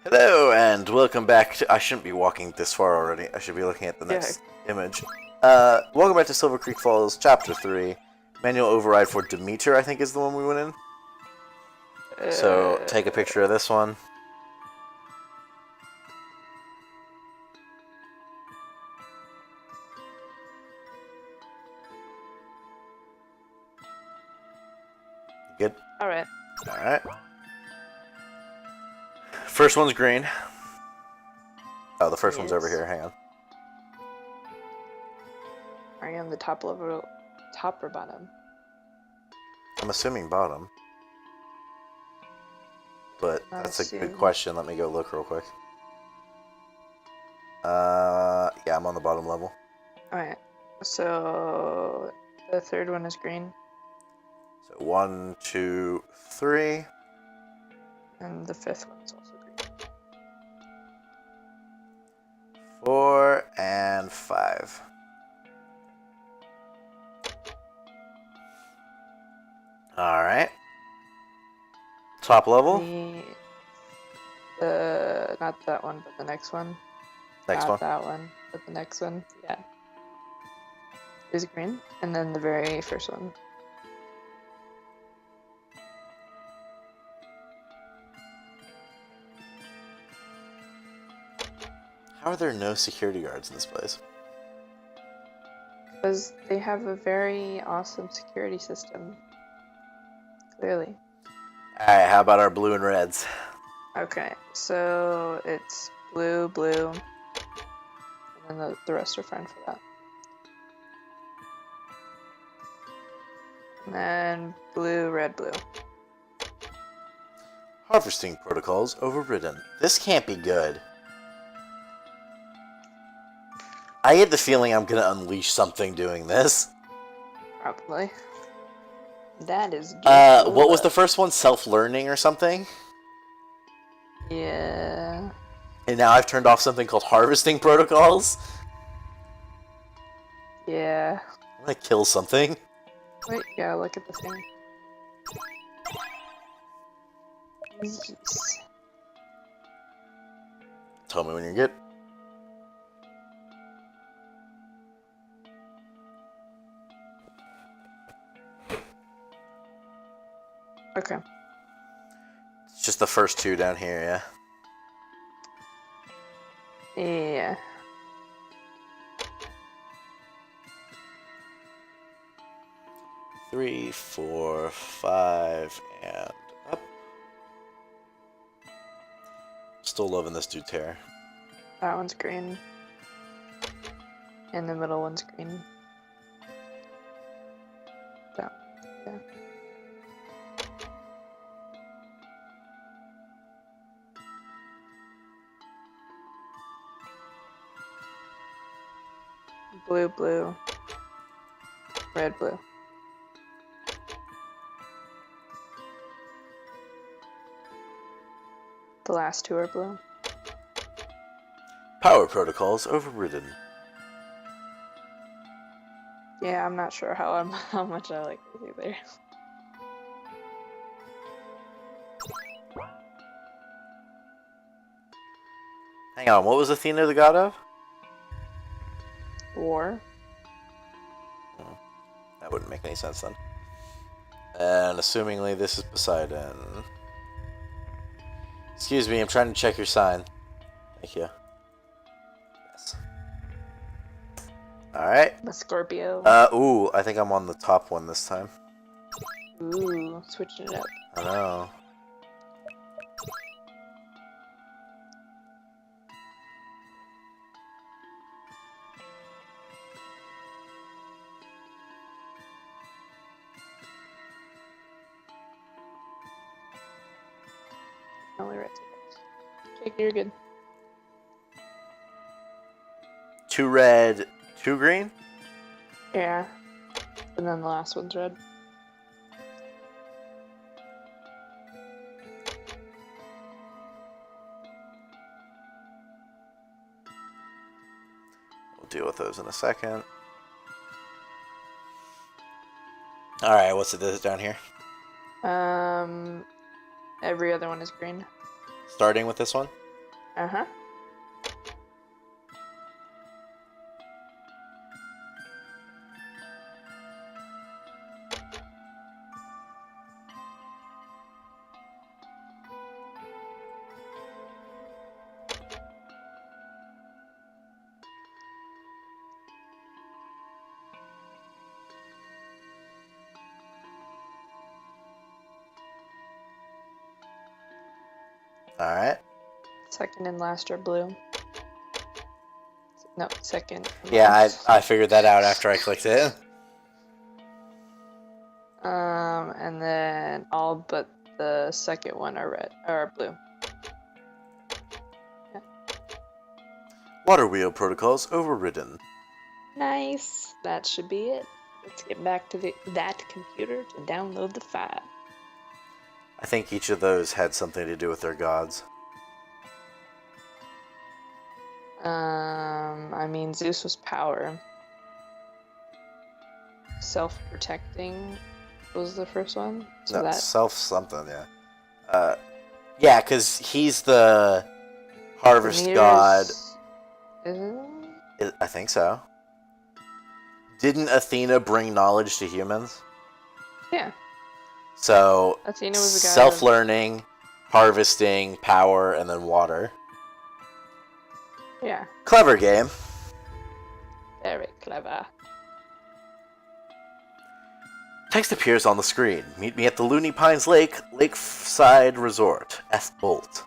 Hello and welcome back to... I shouldn't be walking this far already. I should be looking at the next image. Welcome back to Silver Creek Falls, Chapter 3. Manual override for Demeter, I think is the one we went in. So, take a picture of this one. Good? Alright. Alright. First one's green. Oh, the first one's over here. Hang on. Are you on the top level, top or bottom? I'm assuming bottom. But that's a good question. Let me go look real quick. Yeah, I'm on the bottom level. Alright. So the third one is green. So 1, 2, 3. And the fifth one's also green. 4 and 5. Alright. Top level? Not that one, but the next one. Next not one? That one, but the next one. Yeah. Is green. And then the very first one. How are there no security guards in this place? Because they have a very awesome security system. Clearly. Alright, how about our blue and reds? Okay, so it's blue, blue, and then the rest are fine for that. And then blue, red, blue. Harvesting protocols overridden. This can't be good. I get the feeling I'm gonna unleash something doing this. Probably. That is good. What was the first one? Self-learning or something? Yeah. And now I've turned off something called harvesting protocols? Yeah. I'm gonna kill something. Wait, yeah, look at the thing. Yes. Tell me when you're good. Okay. It's just the first two down here, yeah? Yeah. Three, 4, 5, and up. Still loving this dude's hair. That one's green. And the middle one's green. That, yeah. Blue, blue. Red, blue. The last two are blue. Power protocols overridden. Yeah, I'm not sure how much I like this either. Hang on, what was Athena the god of? War. That wouldn't make any sense then. And assumingly this is Poseidon. Excuse me, I'm trying to check your sign. Thank you. Yes. Alright. The Scorpio. Ooh, I think I'm on the top one this time. Ooh, switching it up. I know. Only red tickets. Jake, you're good. 2 red, 2 green? Yeah. And then the last one's red. We'll deal with those in a second. Alright, what's it down here? Every other one is green. Starting with this one? Uh-huh. Alright. Second and last are blue. No, second. Yeah, I figured that out after I clicked it. And then all but the second one are red, or blue. Yeah. Water wheel protocols overridden. Nice. That should be it. Let's get back to that computer to download the file. I think each of those had something to do with their gods. I mean, Zeus was power. Self-protecting was the first one. So No, that self-something, yeah. Yeah, because he's the harvest god. I think so. Didn't Athena bring knowledge to humans? Yeah. So, Athena was the guy self-learning, harvesting, power, and then water. Yeah. Clever game. Very clever. Text appears on the screen. Meet me at the Looney Pines Lakeside Resort. F. Bolt.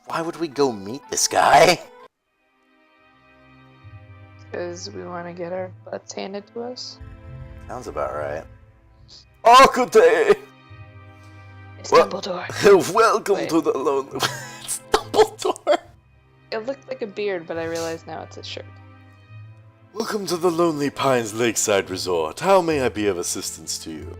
Why would we go meet this guy? Because we want to get our butts handed to us. Sounds about right. Oh, good day! It's Dumbledore. Welcome Wait. to the lonely... It's Dumbledore! It looked like a beard, but I realize now it's a shirt. Welcome to the Lonely Pines Lakeside Resort. How may I be of assistance to you?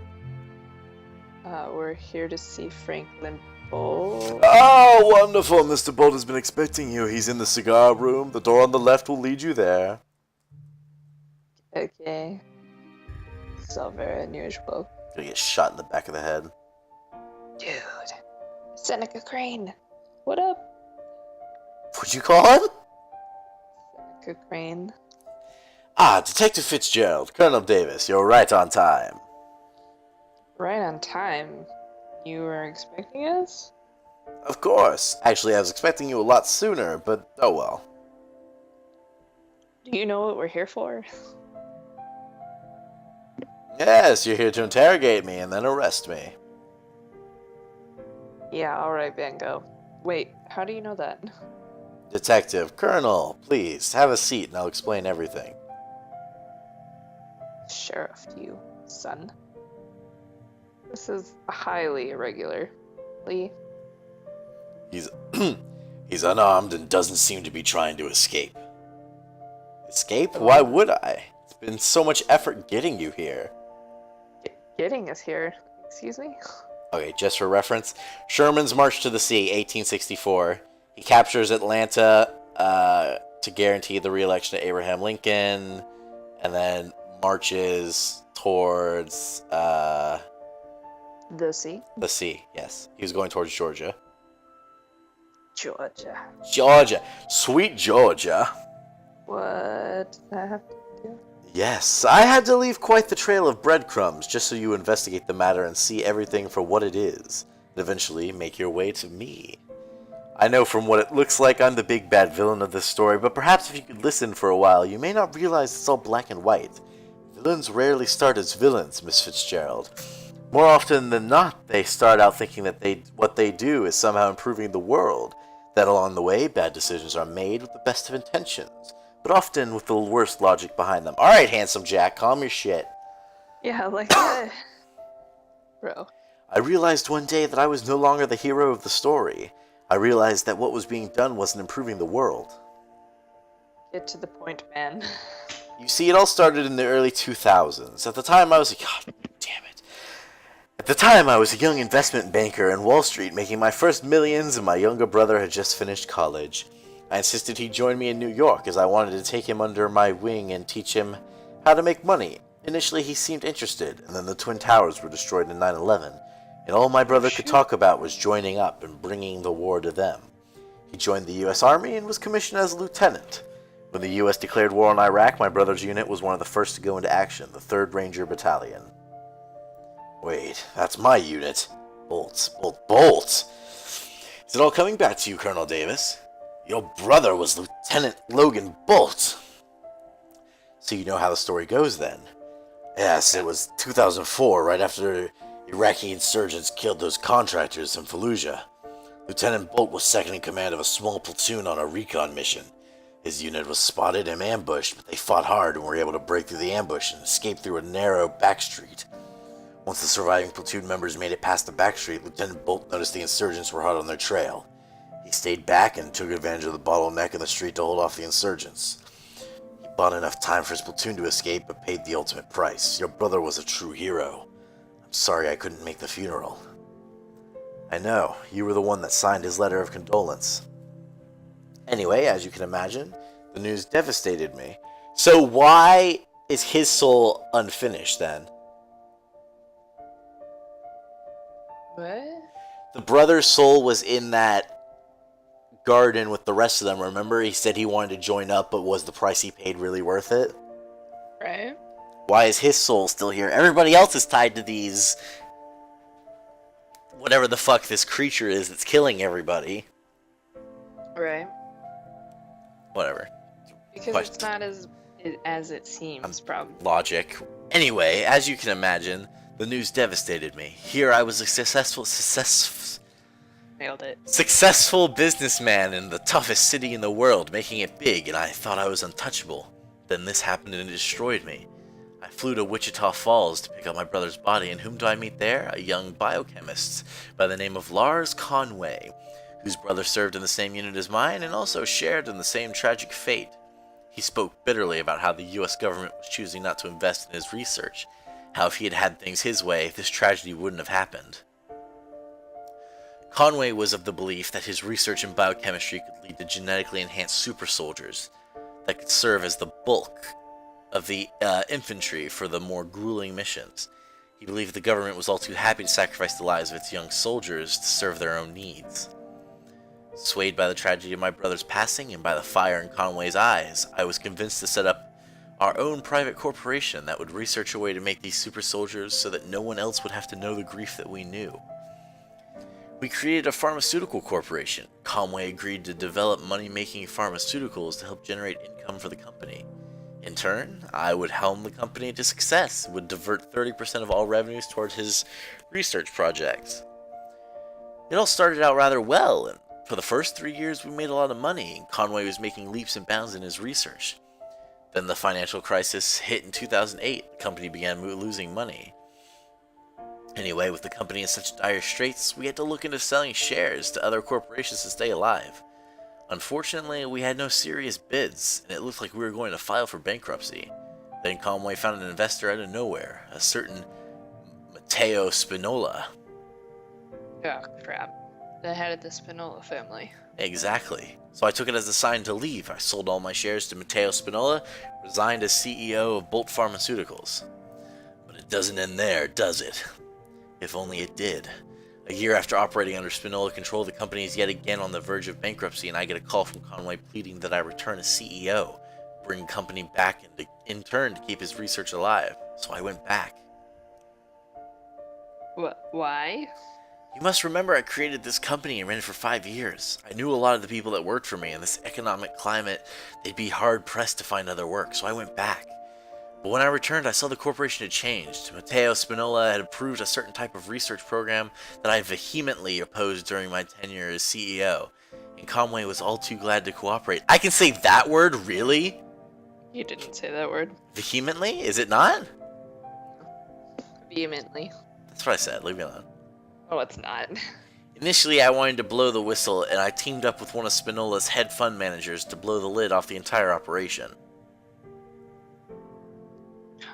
We're here to see Franklin Bolt. Oh, wonderful! Mr. Bolt has been expecting you. He's in the cigar room. The door on the left will lead you there. Okay. So very unusual. Gonna get shot in the back of the head. Dude. Seneca Crane. What up? What'd you call him? Seneca Crane. Ah, Detective Fitzgerald. Colonel Davis, you're right on time. Right on time. You were expecting us? Of course. Actually, I was expecting you a lot sooner, but oh well. Do you know what we're here for? Yes, you're here to interrogate me and then arrest me. Yeah, alright, Van Gogh. Wait, how do you know that? Detective, Colonel, please, have a seat and I'll explain everything. Sheriff, you son. This is highly irregular. Lee? He's unarmed and doesn't seem to be trying to escape. Escape? Why would I? It's been so much effort getting you here. Getting us here. Excuse me? Okay, just for reference, Sherman's March to the Sea, 1864. He captures Atlanta to guarantee the re-election of Abraham Lincoln, and then marches towards The sea? the sea. Yes, he was going towards Georgia. Georgia. Georgia, sweet Georgia. What does that have to do? Yes, I had to leave quite the trail of breadcrumbs just so you investigate the matter and see everything for what it is, and eventually make your way to me. I know from what it looks like I'm the big bad villain of this story, but perhaps if you could listen for a while, you may not realize it's all black and white. Villains rarely start as villains, Miss Fitzgerald. More often than not, they start out thinking that what they do is somehow improving the world, that along the way, bad decisions are made with the best of intentions, but often with the worst logic behind them. Alright, handsome Jack, calm your shit. Yeah, like that. Bro. I realized one day that I was no longer the hero of the story. I realized that what was being done wasn't improving the world. Get to the point, man. You see, it all started in the early 2000s. At the time, I was God damn it. At the time, I was a young investment banker in Wall Street, making my first millions, and my younger brother had just finished college. I insisted he join me in New York, as I wanted to take him under my wing and teach him how to make money. Initially, he seemed interested, and then the Twin Towers were destroyed in 9/11, and all my brother could talk about was joining up and bringing the war to them. He joined the U.S. Army and was commissioned as a lieutenant. When the U.S. declared war on Iraq, my brother's unit was one of the first to go into action, the 3rd Ranger Battalion. Wait, that's my unit. Bolts. Is it all coming back to you, Colonel Davis? Your brother was Lieutenant Logan Bolt. So you know how the story goes then? Yes, it was 2004, right after Iraqi insurgents killed those contractors in Fallujah. Lieutenant Bolt was second in command of a small platoon on a recon mission. His unit was spotted and ambushed, but they fought hard and were able to break through the ambush and escape through a narrow back street. Once the surviving platoon members made it past the back street, Lieutenant Bolt noticed the insurgents were hot on their trail. He stayed back and took advantage of the bottleneck in the street to hold off the insurgents. He bought enough time for his platoon to escape, but paid the ultimate price. Your brother was a true hero. I'm sorry I couldn't make the funeral. I know, you were the one that signed his letter of condolence. Anyway, as you can imagine, the news devastated me. So why is his soul unfinished then? What? The brother's soul was in that garden with the rest of them, remember? He said he wanted to join up, but was the price he paid really worth it? Right. Why is his soul still here? Everybody else is tied to these... whatever the fuck this creature is that's killing everybody. Right. Whatever. Because it's not as it seems, probably. Logic. Anyway, as you can imagine, the news devastated me. Here I was a Nailed it. successful businessman in the toughest city in the world, making it big, and I thought I was untouchable. Then this happened and it destroyed me. I flew to Wichita Falls to pick up my brother's body, and whom do I meet there? A young biochemist by the name of Lars Conway, whose brother served in the same unit as mine and also shared in the same tragic fate. He spoke bitterly about how the U.S. government was choosing not to invest in his research, how if he had had things his way, this tragedy wouldn't have happened. Conway was of the belief that his research in biochemistry could lead to genetically enhanced super soldiers that could serve as the bulk of the infantry for the more grueling missions. He believed the government was all too happy to sacrifice the lives of its young soldiers to serve their own needs. Swayed by the tragedy of my brother's passing and by the fire in Conway's eyes, I was convinced to set up our own private corporation that would research a way to make these super soldiers so that no one else would have to know the grief that we knew. We created a pharmaceutical corporation. Conway agreed to develop money-making pharmaceuticals to help generate income for the company. In turn, I would helm the company to success, would divert 30% of all revenues towards his research projects. It all started out rather well, and for the first 3 years we made a lot of money, and Conway was making leaps and bounds in his research. Then the financial crisis hit in 2008, the company began losing money. Anyway, with the company in such dire straits, we had to look into selling shares to other corporations to stay alive. Unfortunately, we had no serious bids, and it looked like we were going to file for bankruptcy. Then Conway found an investor out of nowhere, a certain Matteo Spinola. Oh, crap. The head of the Spinola family. Exactly. So I took it as a sign to leave. I sold all my shares to Matteo Spinola, resigned as CEO of Bolt Pharmaceuticals. But it doesn't end there, does it? If only it did. A year after operating under Spinola control, the company is yet again on the verge of bankruptcy, and I get a call from Conway pleading that I return as CEO, bring the company back, and in turn to keep his research alive. So I went back. What? Why? You must remember I created this company and ran it for 5 years. I knew a lot of the people that worked for me. In this economic climate, they'd be hard-pressed to find other work, so I went back. But when I returned, I saw the corporation had changed. Matteo Spinola had approved a certain type of research program that I vehemently opposed during my tenure as CEO, and Conway was all too glad to cooperate. I can say that word, really? You didn't say that word. Vehemently? Is it not? Vehemently. That's what I said. Leave me alone. Oh, it's not. Initially, I wanted to blow the whistle, and I teamed up with one of Spinola's head fund managers to blow the lid off the entire operation.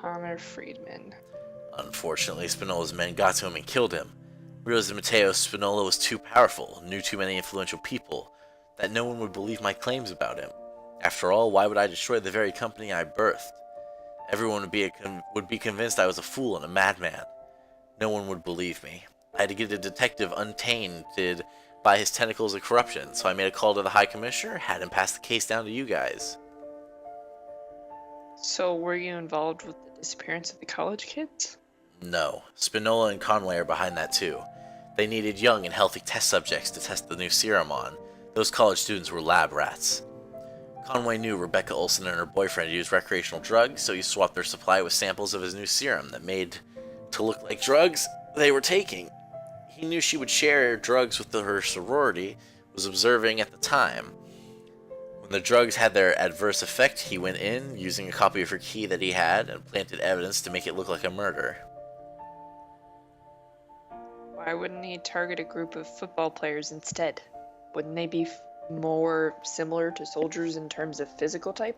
Connor Friedman. Unfortunately, Spinola's men got to him and killed him. Realized that Matteo Spinola was too powerful, knew too many influential people, that no one would believe my claims about him. After all, why would I destroy the very company I birthed? Everyone would be convinced I was a fool and a madman. No one would believe me. I had to get a detective untainted by his tentacles of corruption, so I made a call to the High Commissioner, had him pass the case down to you guys. So, were you involved with the disappearance of the college kids? No. Spinola and Conway are behind that too. They needed young and healthy test subjects to test the new serum on. Those college students were lab rats. Conway knew Rebecca Olsen and her boyfriend used recreational drugs, so he swapped their supply with samples of his new serum that made to look like drugs they were taking. He knew she would share drugs with her sorority, was observing at the time. When the drugs had their adverse effect, he went in, using a copy of her key that he had, and planted evidence to make it look like a murder. Why wouldn't he target a group of football players instead? Wouldn't they be more similar to soldiers in terms of physical type?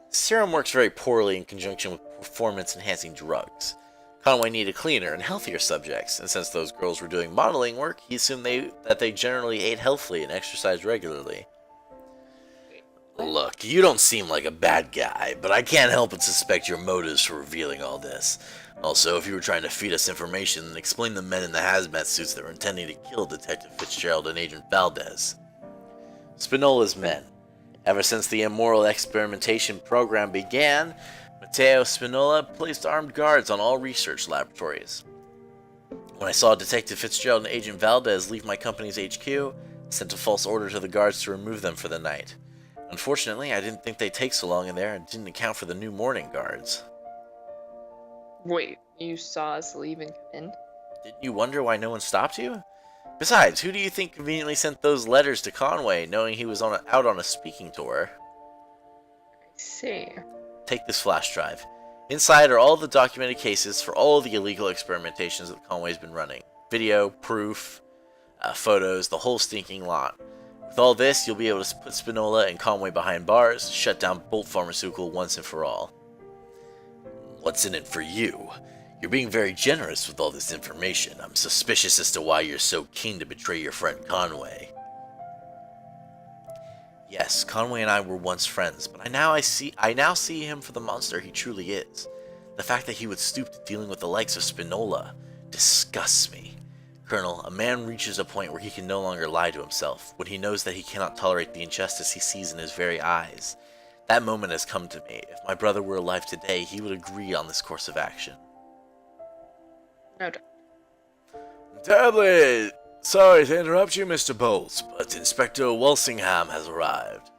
Serum works very poorly in conjunction with performance-enhancing drugs. Conway needed cleaner and healthier subjects, and since those girls were doing modeling work, he assumed that they generally ate healthily and exercised regularly. Look, you don't seem like a bad guy, but I can't help but suspect your motives for revealing all this. Also, if you were trying to feed us information, then explain the men in the hazmat suits that were intending to kill Detective Fitzgerald and Agent Valdez. Spinola's men. Ever since the immoral experimentation program began, Matteo Spinola placed armed guards on all research laboratories. When I saw Detective Fitzgerald and Agent Valdez leave my company's HQ, I sent a false order to the guards to remove them for the night. Unfortunately, I didn't think they'd take so long in there and didn't account for the new morning guards. Wait, you saw us leave and come in? Didn't you wonder why no one stopped you? Besides, who do you think conveniently sent those letters to Conway, knowing he was out on a speaking tour? I see. Take this flash drive. Inside are all the documented cases for all the illegal experimentations that Conway's been running. Video, proof, photos, the whole stinking lot. With all this, you'll be able to put Spinola and Conway behind bars, shut down Bolt Pharmaceutical once and for all. What's in it for you? You're being very generous with all this information. I'm suspicious as to why you're so keen to betray your friend Conway. Yes, Conway and I were once friends, but I now see him for the monster he truly is. The fact that he would stoop to dealing with the likes of Spinola disgusts me. Colonel, a man reaches a point where he can no longer lie to himself, when he knows that he cannot tolerate the injustice he sees in his very eyes. That moment has come to me. If my brother were alive today, he would agree on this course of action. No doubt. Terribly sorry to interrupt you, Mr. Bowles, but Inspector Walsingham has arrived.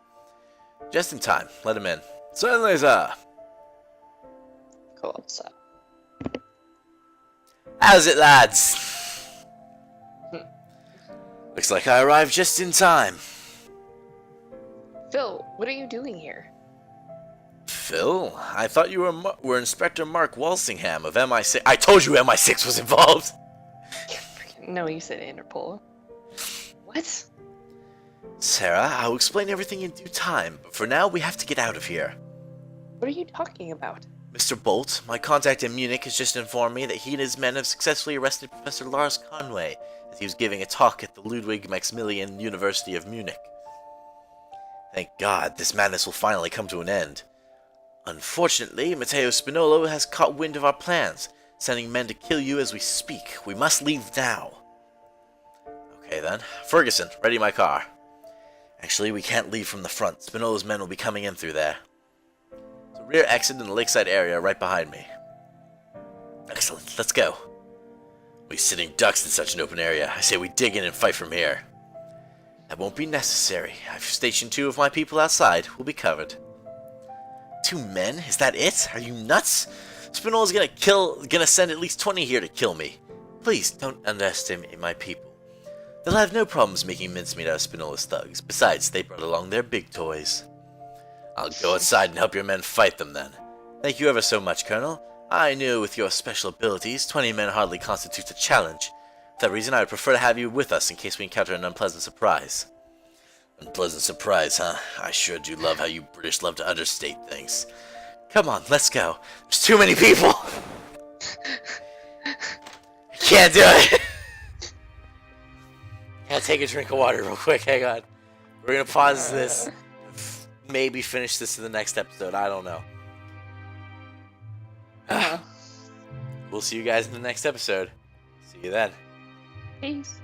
Just in time. Let him in. Certainly, sir. Go outside. How's it, lads? Looks like I arrived just in time. Phil, what are you doing here? Phil? I thought you were Inspector Mark Walsingham of MI6. I told you MI6 was involved! No, you said Interpol. What? Sarah, I'll explain everything in due time, but for now we have to get out of here. What are you talking about? Mr. Bolt, my contact in Munich has just informed me that he and his men have successfully arrested Professor Lars Conway as he was giving a talk at the Ludwig Maximilian University of Munich. Thank God, this madness will finally come to an end. Unfortunately, Matteo Spinola has caught wind of our plans, sending men to kill you as we speak. We must leave now. Okay then. Ferguson, ready my car. Actually, we can't leave from the front. Spinola's men will be coming in through there. So rear exit in the lakeside area right behind me. Excellent, let's go. We sitting ducks in such an open area. I say we dig in and fight from here. That won't be necessary. I've stationed 2 of my people outside. We'll be covered. 2 men? Is that it? Are you nuts? Spinola's gonna send at least 20 here to kill me. Please, don't underestimate my people. They'll have no problems making mincemeat out of Spinola's thugs. Besides, they brought along their big toys. I'll go outside and help your men fight them then. Thank you ever so much, Colonel. I knew with your special abilities, 20 men hardly constitutes a challenge. For that reason, I would prefer to have you with us in case we encounter an unpleasant surprise. Unpleasant surprise, huh? I sure do love how you British love to understate things. Come on, let's go. There's too many people! I can't do it! Gotta take a drink of water real quick, hang on. We're gonna pause this. Maybe finish this in the next episode, I don't know. We'll see you guys in the next episode. See you then. Peace.